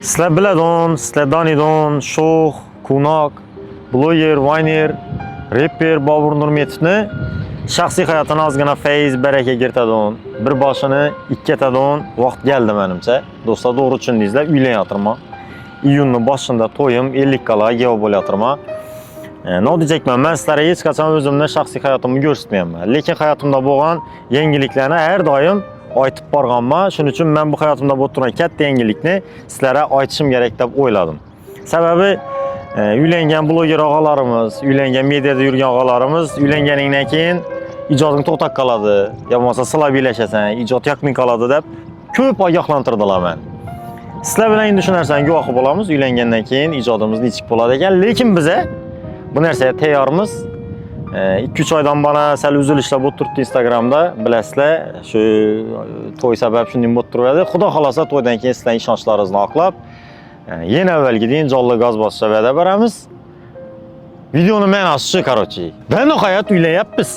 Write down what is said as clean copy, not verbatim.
Sizlar biladon, sizlar danidon, sho'x, kunoq, bloger, vayner, rapper Bobur Nurmetovni shaxsiy hayotini ozgina feyz, baraka kiritadigan, bir boshini ikki etadigan vaqt keldi menimcha. Do'stlar, to'g'ri tushundingizlar, uylanyapman. Iyunning boshida to'yim 50 kala geo bo'layotirman. Ne diyecekman, men sizlarga hech qachon o'zimni shaxsiy hayotimni ko'rsatmayman. Lekin hayotimda bo'lgan yangiliklarni har doim aytib borganman. Shuning uchun men bu hayotimda bo'lib turgan katta yangilikni sizlarga aytishim kerak deb o'yladim. Sababi uylangan bloger og'alarimiz, uylangan mediada yurgan og'alarimiz uylanganingdan keyin ijoding to'xtab qoladi, yo bo'lmasa silab ilashasan, ijod yoqmay qoladi deb ko'p ogohlantirdilar meni. Sizlar bilan endi shu narsani guvohi bo'lamiz. Uylangandan keyin ijodimiz nechik bo'ladi ekan, lekin biza bu narsaga tayyormiz. 2-3 oydan bana sal uzilishlar bo'lib turibdi Instagramda, bilasizlar. Shu to'y sabab shunday bo'lib turadi. Xudo xolasa to'ydan keyin sizlar ishonchlaringizni oqlab, yana avvalgidek jonli gaz bosishga va'da beramiz. Videoni ma'nosi shu, короче. Ben hayat uylanyapmiz.